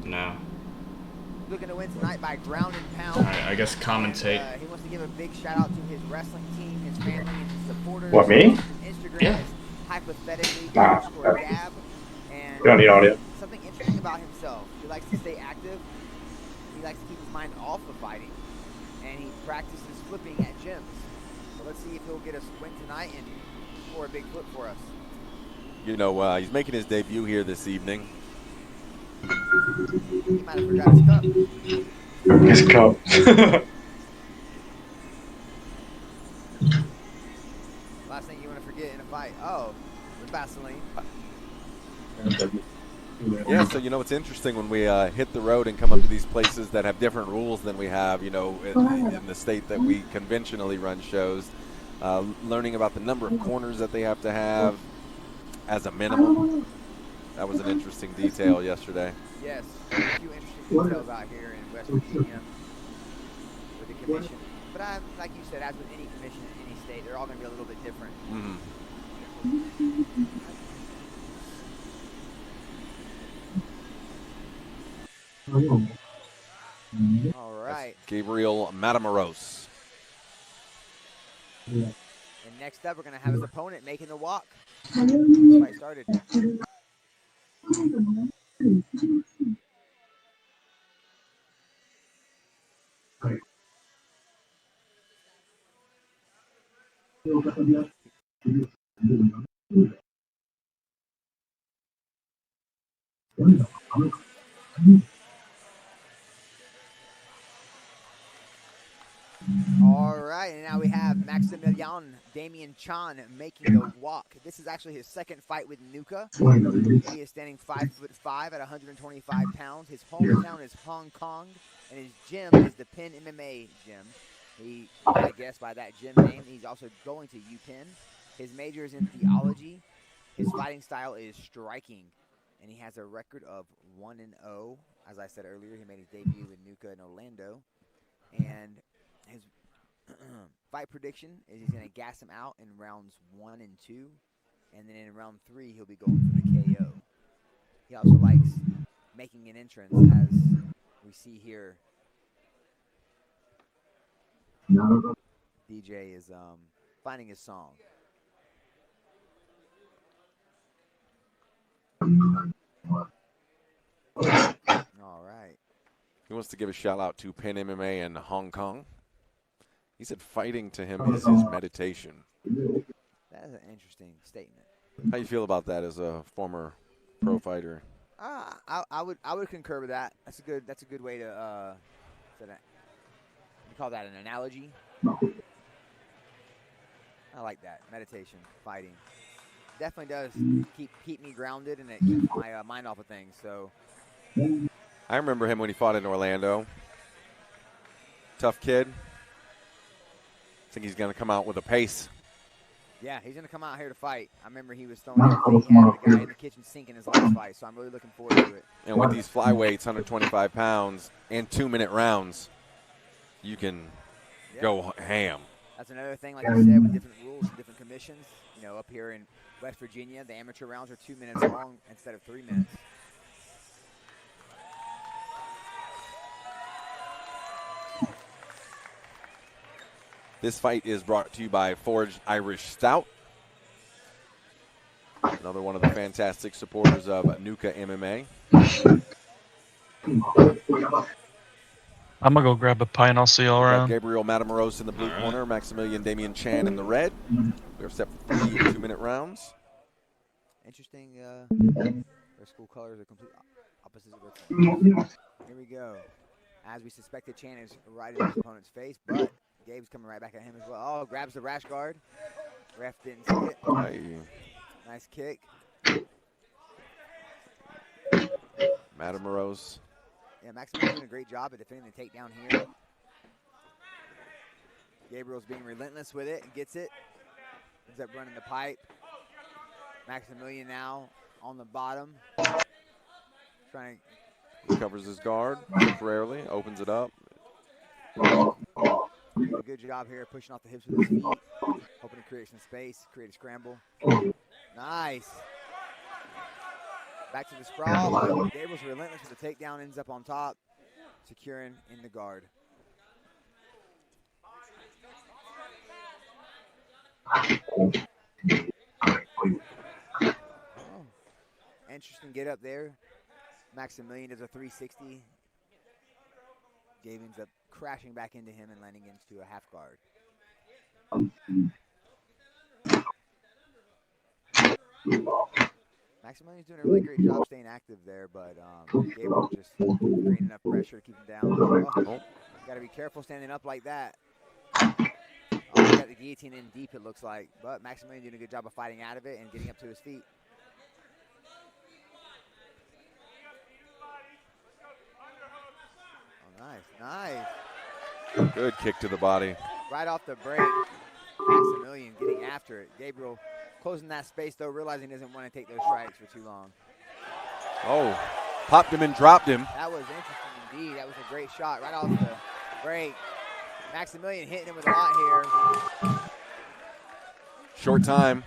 No. Looking to win tonight by ground and pound. I guess commentate. And, he wants to give a big shout out to his wrestling team, his family, and his supporters. What, me? Instagram Yeah. is hypothetically Nah. Gab. And We don't need audio. something interesting about himself. He likes to stay active. He likes to keep his mind off of fighting. And he practices flipping at gyms. So let's see if he'll get us a win tonight and score a big flip for us. You know, he's making his debut here this evening. He might have forgot his cup. His cup. Last thing you want to forget in a fight. Oh, the Vaseline. Yeah, so, you know, it's interesting when we hit the road and come up to these places that have different rules than we have, you know, in the state that we conventionally run shows. Learning about the number of corners that they have to have as a minimum. That was an interesting detail yesterday. Yes, a few interesting details out here in West Virginia with the commission. But like you said, as with any commission in any state, they're all going to be a little bit different. Mm-hmm. All right. That's Gabriel Matamoros. And next up, we're going to have his opponent making the walk. This fight started. All right, and now we have Maximilian Damian Chan making the walk. This is actually his second fight with Nuka. He is standing 5'5" at 125 pounds. His hometown is Hong Kong, and his gym is the Penn MMA gym. I guess by that gym name, he's also going to UPenn. His major is in theology. His fighting style is striking, and he has a record of 1-0. As I said earlier, he made his debut with Nuka in Orlando, and his fight prediction is he's going to gas him out in rounds 1 and 2, and then in round 3 he'll be going for the KO. He also likes making an entrance, as we see here. DJ is finding his song. All right. He wants to give a shout out to Penn MMA in Hong Kong. He said fighting to him is his meditation. That is an interesting statement. How you feel about that as a former pro fighter? I would concur with that. That's a good way to you call that an analogy. I like that. Meditation, fighting. Definitely does keep me grounded, and it keeps my mind off of things. So I remember him when he fought in Orlando. Tough kid. I think he's going to come out with a pace. yeah, he's gonna come out here to fight. I remember he was throwing everything. He had the guy in the kitchen sink in his last fight, so I'm really looking forward to it. And with these flyweights, 125 pounds, and 2-minute rounds, you can go ham. That's another thing, like you said, with different rules and different commissions. You know, up here in West Virginia, the amateur rounds are 2 minutes long instead of 3 minutes. This fight is brought to you by Forged Irish Stout. Another one of the fantastic supporters of Nuka MMA. I'm going to go grab a pint. I'll see you all We've got around. Gabriel Matamoros in the blue corner, Maximilian Damian Chan in the red. We are set for 3 2-minute rounds. Interesting. Their school colors are complete opposites of their colors. Here we go. As we suspected, Chan is right in his opponent's face, but Gabe's coming right back at him as well. Oh, grabs the rash guard. Ref didn't see it. Hey. Nice kick. Matamoros. Yeah, Maximilian's doing a great job at defending the takedown here. Gabriel's being relentless with it and gets it. Ends up running the pipe. Maximilian now on the bottom. Trying He covers his guard temporarily, opens it up. Doing a good job here, pushing off the hips with his feet, hoping to create some space, create a scramble. Nice. Back to the sprawl, but Gabriel's relentless with the takedown, ends up on top, securing in the guard. Oh, interesting get up there. Maximilian does a 360. Gabe ends up crashing back into him and landing into a half guard. Maximilian's doing a really great job staying active there, but Gabriel just creating enough pressure to keep him down. Oh, got to be careful standing up like that. Oh, he got the guillotine in deep, it looks like. But Maximilian doing a good job of fighting out of it and getting up to his feet. Oh, nice. Good kick to the body. Right off the break, Maximilian getting after it. Gabriel closing that space, though, realizing he doesn't want to take those strikes for too long. Oh, popped him and dropped him. That was interesting indeed. That was a great shot right off the break. Maximilian hitting him with a lot here. Short time.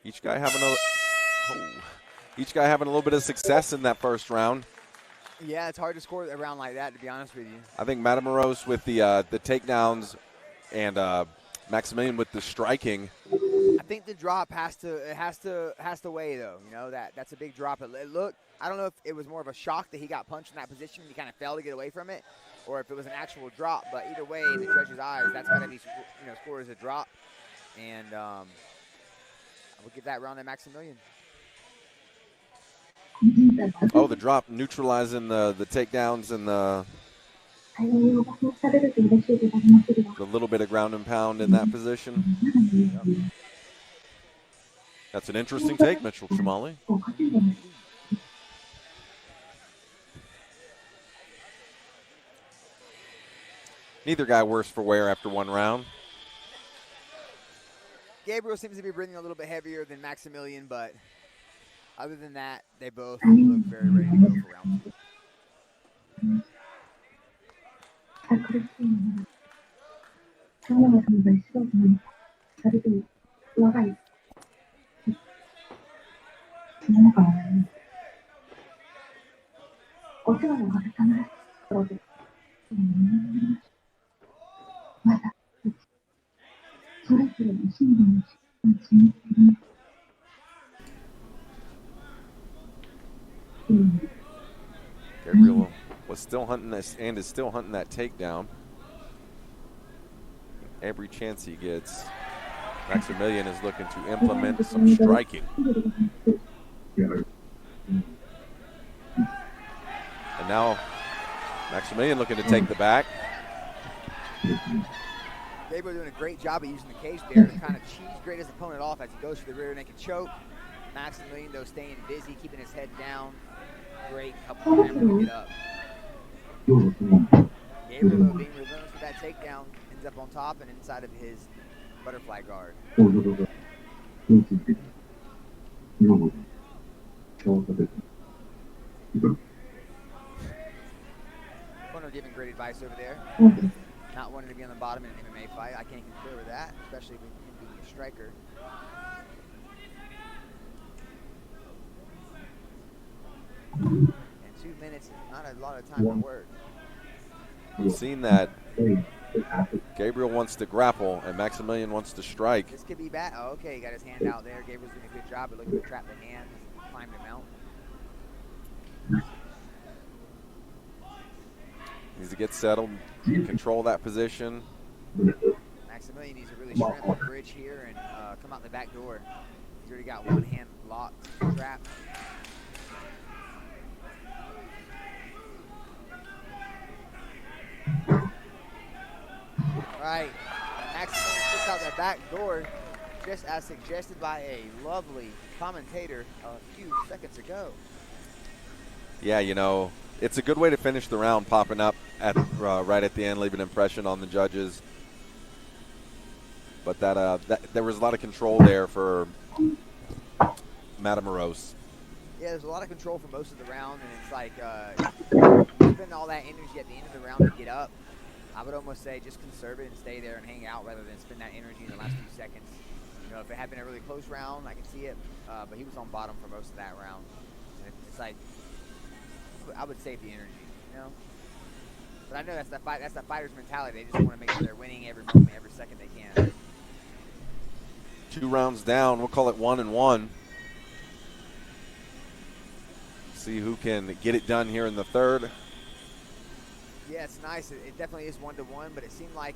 Each guy having a little bit of success in that first round. Yeah, it's hard to score a round like that, to be honest with you. I think Matamoros with the takedowns and Maximilian with the striking. I think the drop has to weigh, though. You know, that's a big drop. It looked, I don't know if it was more of a shock that he got punched in that position and he kind of fell to get away from it, or if it was an actual drop. But either way, in the judge's eyes, that's got to be, scored as a drop. And I will give that round to Maximilian. Oh, the drop neutralizing the takedowns and the little bit of ground and pound in that position. Yep. That's an interesting take, Mitchell Tremali. Neither guy worse for wear after one round. Gabriel seems to be breathing a little bit heavier than Maximilian, but other than that, they both look very ready to go for round two. Gabriel was still hunting this and is still hunting that takedown. Every chance he gets, Maximilian is looking to implement some striking. And now Maximilian looking to take the back. Gabriel doing a great job of using the cage there to kind of cheese grate his opponent off as he goes for the rear naked choke. Maximilian, though, staying busy, keeping his head down. Great, helping him to get up. Gabriel, though, being relentless with that takedown, ends up on top and inside of his butterfly guard. Corner giving great advice over there. Not wanting to be on the bottom in an MMA fight. I can't concur with that, especially with him being a striker. And 2 minutes is not a lot of time to work. We've seen that Gabriel wants to grapple and Maximilian wants to strike. This could be bad. Oh, okay, he got his hand out there. Gabriel's doing a good job of looking to trap the hand and climb him out. Needs to get settled, control that position. Maximilian needs to really shrimp the bridge here and come out the back door. He's already got one hand locked, trapped. All right, Maximilian puts out the back door, just as suggested by a lovely commentator a few seconds ago. Yeah, you know, it's a good way to finish the round, popping up at right at the end, leaving an impression on the judges. But that there was a lot of control there for Matamoros. Yeah, there's a lot of control for most of the round, and it's like spending all that energy at the end of the round to get up. I would almost say just conserve it and stay there and hang out rather than spend that energy in the last few seconds. You know, if it had been a really close round, I could see it. But he was on bottom for most of that round. And it's like, I would save the energy, you know? But I know that's that fighter's mentality. They just want to make sure they're winning every moment, every second they can. 2 rounds down. We'll call it 1-1. See who can get it done here in the third. Yeah, it's nice. It definitely is 1-1, but it seemed like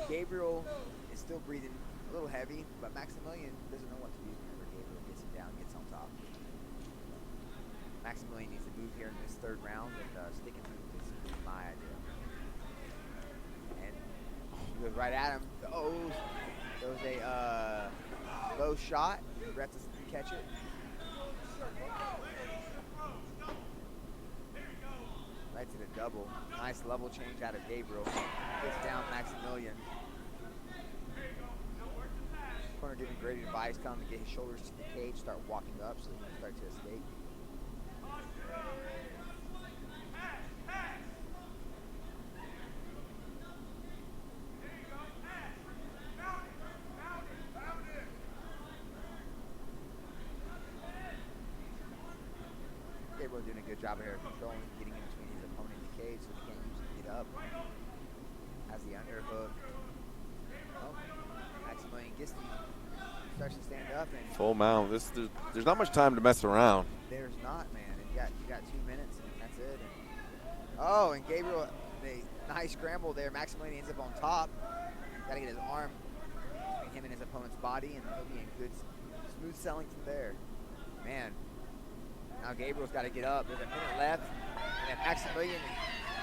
Gabriel is still breathing a little heavy, but Maximilian doesn't know what to do whenever Gabriel gets him down, gets on top. Maximilian needs to move here in this third round, and stick and move is my idea. And he goes right at him. Oh, there was a low shot. The ref doesn't catch it. Right to the double. Nice level change out of Gabriel. Gets down Maximilian. Corner giving great advice, telling him to get his shoulders to the cage, start walking up so he can start to escape. Gabriel doing a good job here controlling, getting in between his opponent and the cage so he can't use it to get up. Has the underhook. Oh, Maximilian Gisty starts to stand up and Full mount. There's not much time to mess around. there's not, man. You got 2 minutes and that's it. And, and Gabriel, a nice scramble there. Maximilian ends up on top. Got to get his arm between him and his opponent's body, and he'll be in good, smooth selling from there. Man, now Gabriel's got to get up. There's a minute left, and if Maximilian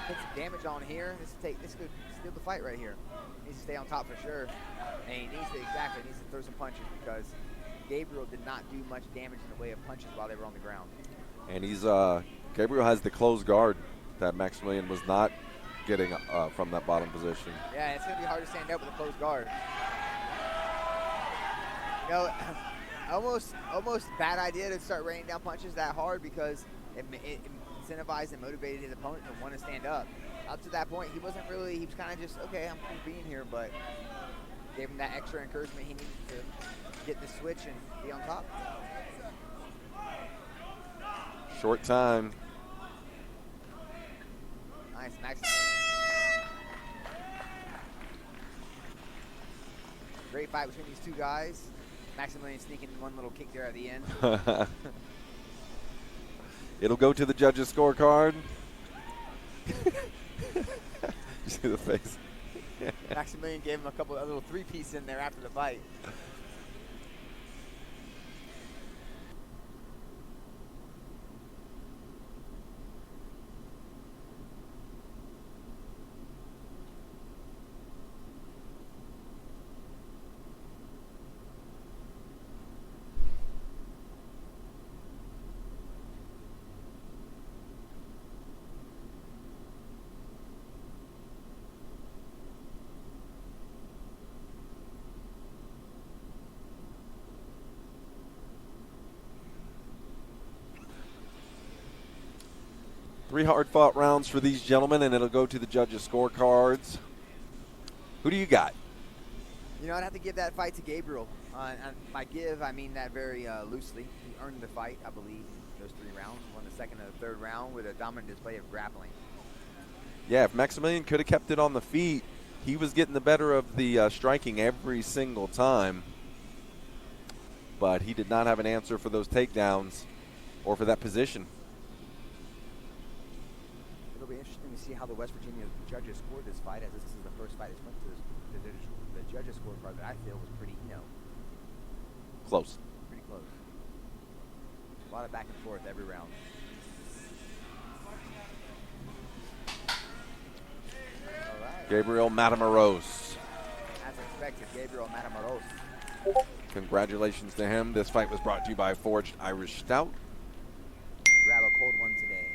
puts some damage on here, this could steal the fight right here. He needs to stay on top for sure, and he needs to throw some punches because Gabriel did not do much damage in the way of punches while they were on the ground. And Gabriel has the closed guard that Maximilian was not getting from that bottom position. Yeah, it's going to be hard to stand up with a closed guard. You know, almost bad idea to start raining down punches that hard because it incentivized and motivated his opponent to want to stand up. Up to that point, he was kind of just, okay, I'm being here, but gave him that extra encouragement he needed to get the switch and be on top. Short time. Nice, Max. Great fight between these two guys. Maximilian sneaking one little kick there at the end. It'll go to the judges' scorecard. You see the face? Maximilian gave him a little three-piece in there after the fight. Three hard-fought rounds for these gentlemen, and it'll go to the judges' scorecards. Who do you got? You know, I'd have to give that fight to Gabriel. And by give, I mean that very loosely. He earned the fight, I believe, in those 3 rounds. Won the second and the third round with a dominant display of grappling. Yeah, if Maximilian could have kept it on the feet, he was getting the better of the striking every single time. But he did not have an answer for those takedowns or for that position. It'll be interesting to see how the West Virginia judges scored this fight, as this is the first fight that's went to the judges scorecard that I feel was pretty, Close. pretty close. A lot of back and forth every round. All right. Gabriel Matamoros. As expected, Gabriel Matamoros. Congratulations to him. This fight was brought to you by Forged Irish Stout. Grab a cold one today.